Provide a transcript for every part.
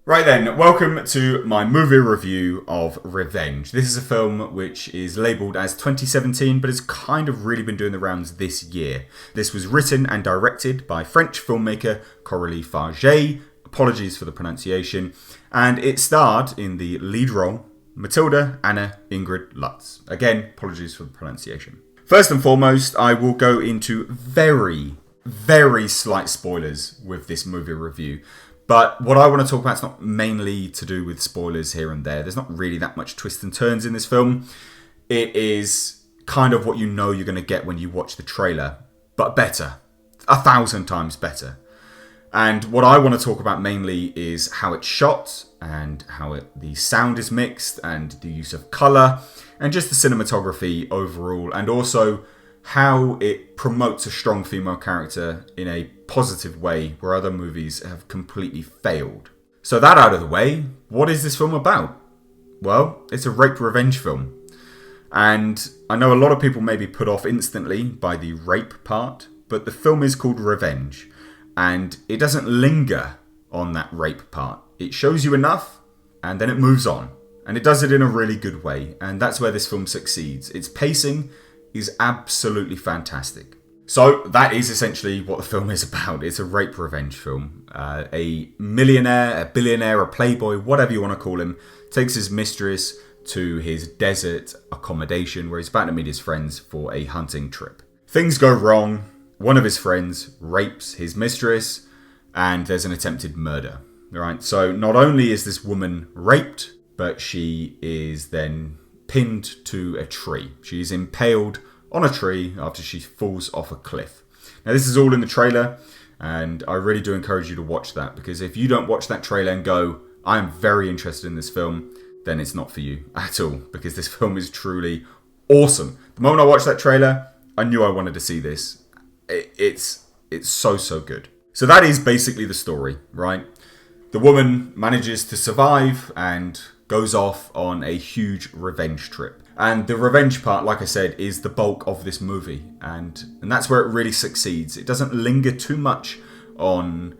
Right then, welcome to my movie review of Revenge. This is a film which is labelled as 2017, but has kind of really been doing the rounds this year. This was written and directed by French filmmaker Coralie Fargeat, apologies for the pronunciation, and it starred in the lead role Matilda Anna Ingrid Lutz. Again, apologies for the pronunciation. First and foremost, I will go into very slight spoilers with this movie review. But what I want to talk about is not mainly to do with spoilers here and there. There's not really that much twists and turns in this film. It is kind of what you know you're going to get when you watch the trailer, but better. 1,000 times better. And what I want to talk about mainly is how it's shot and how the sound is mixed and the use of colour and just the cinematography overall, and also how it promotes a strong female character in a positive way where other movies have completely failed. So that out of the way, what is this film about? Well, it's a rape revenge film. And I know a lot of people may be put off instantly by the rape part, but the film is called Revenge, and it doesn't linger on that rape part. It shows you enough, and then it moves on. And it does it in a really good way, and that's where this film succeeds. Its pacing is absolutely fantastic. So that is essentially what the film is about. It's a rape revenge film. A millionaire, a billionaire, a playboy, whatever you want to call him, takes his mistress to his desert accommodation where he's about to meet his friends for a hunting trip. Things go wrong. One of his friends rapes his mistress, and there's an attempted murder. Right? So not only is this woman raped, but she is then pinned to a tree. She's impaled on a tree after she falls off a cliff. Now this is all in the trailer, and I really do encourage you to watch that, because if you don't watch that trailer and go, I am very interested in this film, then it's not for you at all, because this film is truly awesome. The moment I watched that trailer, I knew I wanted to see this. It's so good. So that is basically the story, right? The woman manages to survive and goes off on a huge revenge trip. And the revenge part, like I said, is the bulk of this movie. And that's where it really succeeds. It doesn't linger too much on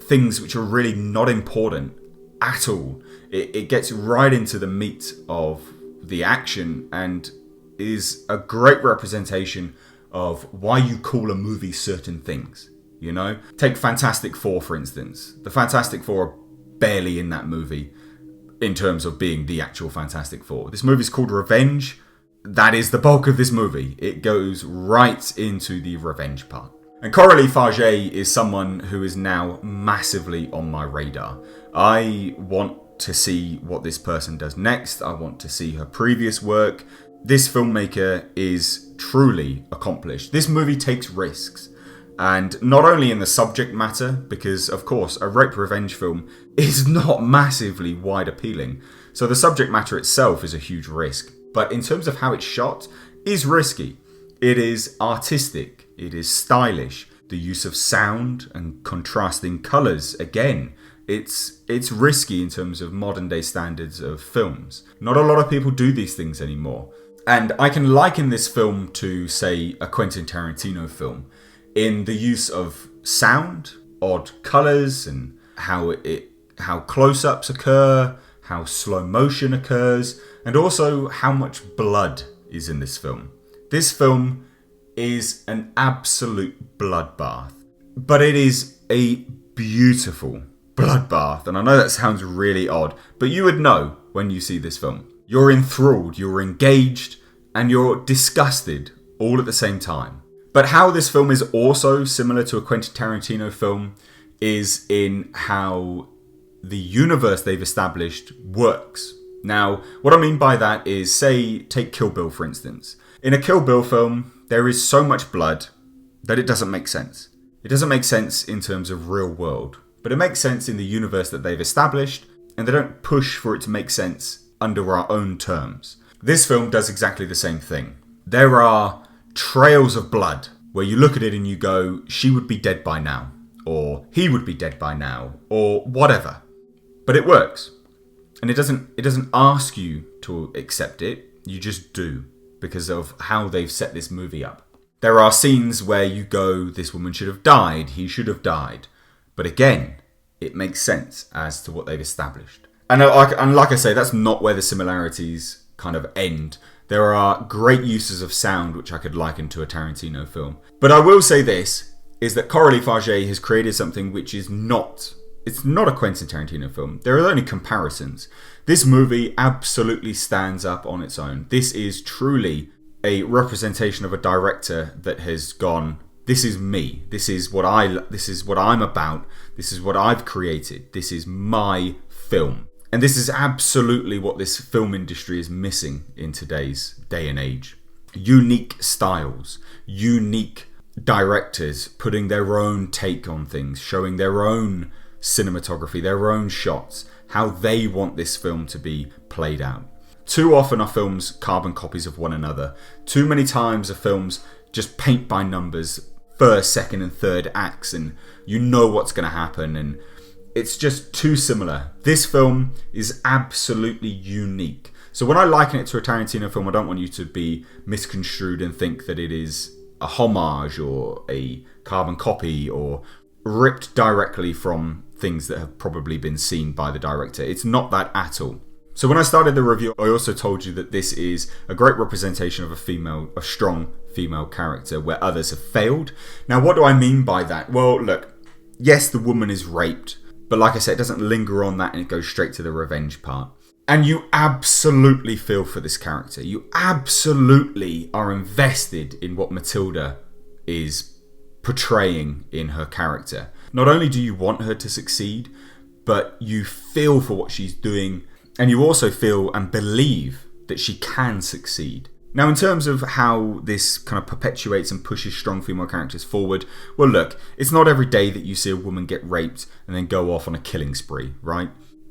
things which are really not important at all. It gets right into the meat of the action and is a great representation of why you call a movie certain things. You know? Take Fantastic Four, for instance. The Fantastic Four are barely in that movie in terms of being the actual Fantastic Four. This movie is called Revenge. That is the bulk of this movie. It goes right into the revenge part. And Coralie Fargeat is someone who is now massively on my radar. I want to see what this person does next. I want to see her previous work. This filmmaker is truly accomplished. This movie takes risks. And not only in the subject matter, because of course a rape revenge film is not massively wide appealing, so the subject matter itself is a huge risk. But in terms of how it's shot, is risky. It is artistic, it is stylish. The use of sound and contrasting colours, again, it's risky in terms of modern day standards of films. Not a lot of people do these things anymore. And I can liken this film to, say, a Quentin Tarantino film, in the use of sound, odd colours, and how close-ups occur, how slow motion occurs, and also how much blood is in this film. This film is an absolute bloodbath, but it is a beautiful bloodbath, and I know that sounds really odd, but you would know when you see this film. You're enthralled, you're engaged, and you're disgusted all at the same time. But how this film is also similar to a Quentin Tarantino film is in how the universe they've established works. Now, what I mean by that is, say, take Kill Bill for instance. In a Kill Bill film, there is so much blood that it doesn't make sense. It doesn't make sense in terms of real world, but it makes sense in the universe that they've established, and they don't push for it to make sense under our own terms. This film does exactly the same thing. There are trails of blood where you look at it and you go, she would be dead by now, or he would be dead by now, or whatever. But it works. And it doesn't ask you to accept it, you just do, because of how they've set this movie up. There are scenes where you go, this woman should have died, he should have died. But again, it makes sense as to what they've established. And like I say, that's not where the similarities kind of end. There are great uses of sound which I could liken to a Tarantino film. But I will say this, is that Coralie Fargeat has created something which is not... It's not a Quentin Tarantino film. There are only comparisons. This movie absolutely stands up on its own. This is truly a representation of a director that has gone, this is me. This is what I'm about. This is what I've created. This is my film. And this is absolutely what this film industry is missing in today's day and age. Unique styles, unique directors putting their own take on things, showing their own cinematography, their own shots, how they want this film to be played out. Too often are films carbon copies of one another. Too many times are films just paint by numbers, first, second and third acts, and you know what's going to happen, and it's just too similar. This film is absolutely unique. So when I liken it to a Tarantino film, I don't want you to be misconstrued and think that it is a homage or a carbon copy or ripped directly from things that have probably been seen by the director. It's not that at all. So when I started the review, I also told you that this is a great representation of a strong female character where others have failed. Now, what do I mean by that? Well, look, yes, the woman is raped, but like I said, it doesn't linger on that and it goes straight to the revenge part. And you absolutely feel for this character. You absolutely are invested in what Matilda is portraying in her character. Not only do you want her to succeed, but you feel for what she's doing, and you also feel and believe that she can succeed. Now, in terms of how this kind of perpetuates and pushes strong female characters forward, well, look, it's not every day that you see a woman get raped and then go off on a killing spree, right?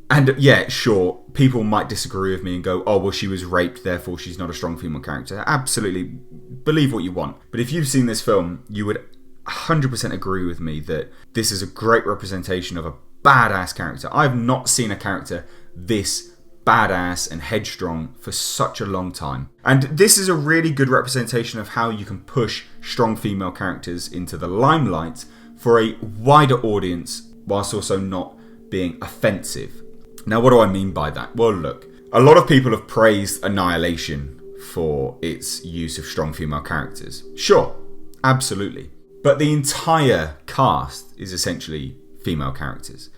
And yeah, sure, people might disagree with me and go, oh, well, she was raped, therefore she's not a strong female character. Absolutely, believe what you want. But if you've seen this film, you would 100% agree with me that this is a great representation of a badass character. I've not seen a character this badass and headstrong for such a long time. And this is a really good representation of how you can push strong female characters into the limelight for a wider audience whilst also not being offensive. Now, what do I mean by that? Well, look, a lot of people have praised Annihilation for its use of strong female characters. Sure, absolutely. But the entire cast is essentially female characters.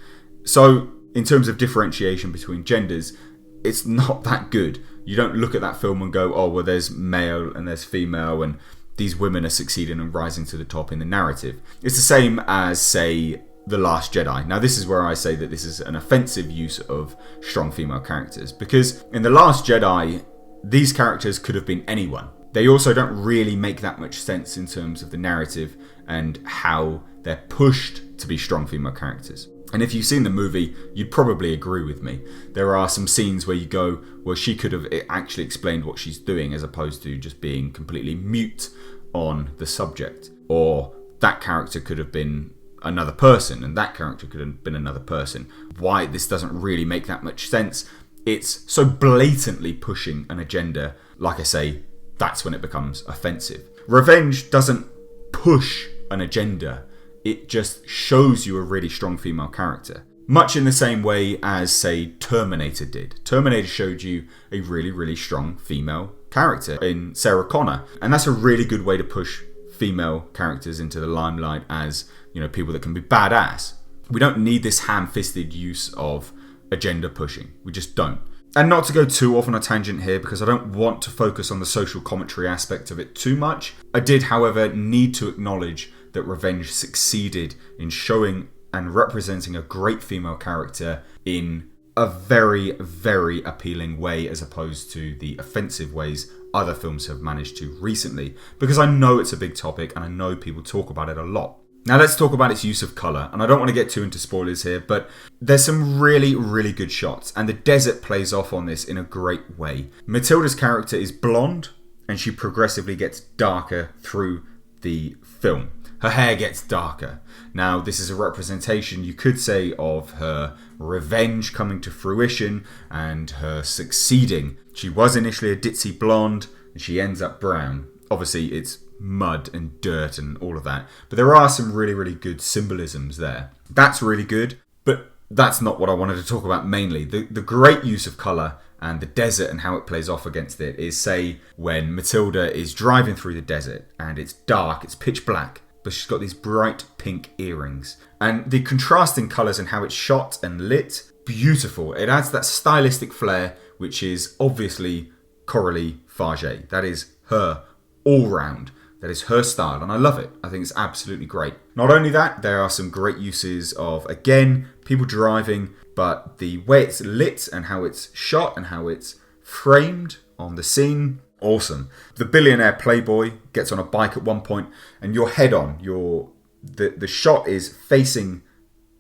So, in terms of differentiation between genders, it's not that good. You don't look at that film and go, oh, well, there's male and there's female and these women are succeeding and rising to the top in the narrative. It's the same as, say, The Last Jedi. Now, this is where I say that this is an offensive use of strong female characters, because in The Last Jedi, these characters could have been anyone. They also don't really make that much sense in terms of the narrative and how they're pushed to be strong female characters. And if you've seen the movie, you'd probably agree with me. There are some scenes where you go, well, she could have actually explained what she's doing as opposed to just being completely mute on the subject. Or that character could have been another person and that character could have been another person. Why this doesn't really make that much sense. It's so blatantly pushing an agenda. Like I say, that's when it becomes offensive. Revenge doesn't push an agenda. It just shows you a really strong female character. Much in the same way as, say, Terminator did. Terminator showed you a really, really strong female character in Sarah Connor. And that's a really good way to push female characters into the limelight as, you know, people that can be badass. We don't need this ham-fisted use of agenda pushing. We just don't. And not to go too off on a tangent here, because I don't want to focus on the social commentary aspect of it too much. I did, however, need to acknowledge that Revenge succeeded in showing and representing a great female character in a very, very appealing way, as opposed to the offensive ways other films have managed to recently, because I know it's a big topic and I know people talk about it a lot. Now let's talk about its use of colour, and I don't want to get too into spoilers here, but there's some really, really good shots, and the desert plays off on this in a great way. Matilda's character is blonde, and she progressively gets darker through the film. Her hair gets darker. Now, this is a representation, you could say, of her revenge coming to fruition and her succeeding. She was initially a ditzy blonde, and she ends up brown. Obviously, it's mud and dirt and all of that, but there are some really, really good symbolisms there. That's really good, but that's not what I wanted to talk about mainly. The great use of colour and the desert and how it plays off against it is, say, when Matilda is driving through the desert and it's dark, it's pitch black, but she's got these bright pink earrings. And the contrasting colours and how it's shot and lit, beautiful. It adds that stylistic flair, which is obviously Coralie Fargeat. That is her all round. That is her style, and I love it. I think it's absolutely great. Not only that, there are some great uses of, again, people driving, but the way it's lit and how it's shot and how it's framed on the scene, awesome. The billionaire playboy gets on a bike at one point, and you're head on. The shot is facing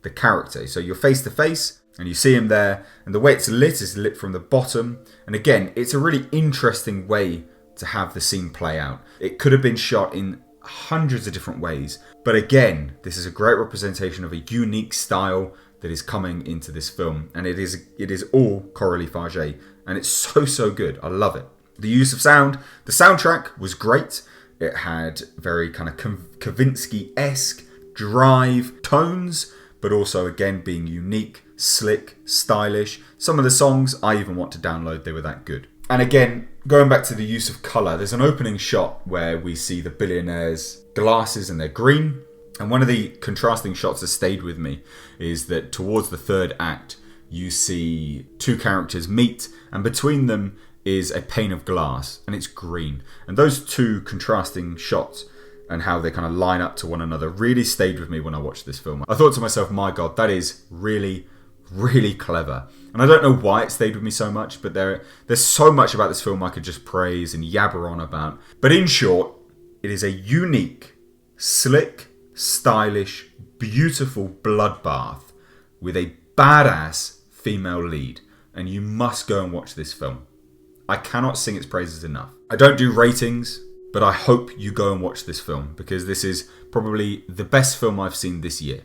the character, so you're face to face, and you see him there, and the way it's lit is lit from the bottom. And again, it's a really interesting way to have the scene play out. It could have been shot in hundreds of different ways, but again, this is a great representation of a unique style that is coming into this film, and it is all Coralie Fargeat, and it's so good. I love it. The use of sound, the soundtrack was great. It had very kind of Kavinsky-esque drive tones, but also again being unique, slick, stylish. Some of the songs I even want to download, they were that good. And again, going back to the use of colour, there's an opening shot where we see the billionaire's glasses and they're green. And one of the contrasting shots that stayed with me is that towards the third act, you see two characters meet, and between them is a pane of glass, and it's green. And those two contrasting shots and how they kind of line up to one another really stayed with me when I watched this film. I thought to myself, my God, that is really clever. And I don't know why it stayed with me so much, but there's so much about this film I could just praise and yabber on about. But in short, it is a unique, slick, stylish, beautiful bloodbath with a badass female lead. And you must go and watch this film. I cannot sing its praises enough. I don't do ratings, but I hope you go and watch this film, because this is probably the best film I've seen this year.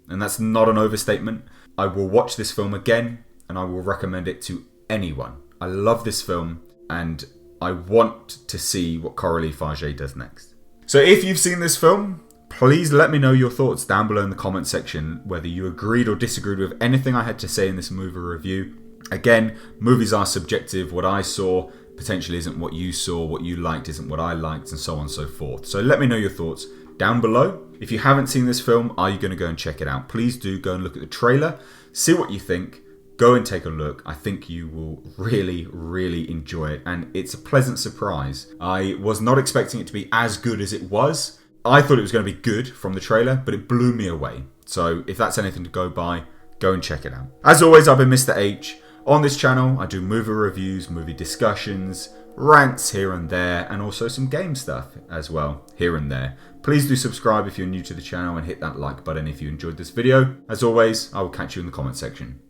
And that's not an overstatement. I will watch this film again, and I will recommend it to anyone. I love this film, and I want to see what Coralie Fargeat does next. So if you've seen this film, please let me know your thoughts down below in the comment section, whether you agreed or disagreed with anything I had to say in this movie review. Again, movies are subjective. What I saw potentially isn't what you saw. What you liked isn't what I liked, and so on and so forth. So let me know your thoughts down below. If you haven't seen this film, are you going to go and check it out? Please do go and look at the trailer, see what you think, go and take a look. I think you will really enjoy it, and it's a pleasant surprise. I was not expecting it to be as good as it was. I thought it was going to be good from the trailer, but it blew me away. So if that's anything to go by, go and check it out. As always, I've been Mr. H. On this channel, I do movie reviews, movie discussions, rants here and there, and also some game stuff as well, here and there. Please do subscribe if you're new to the channel, and hit that like button if you enjoyed this video. As always, I will catch you in the comment section.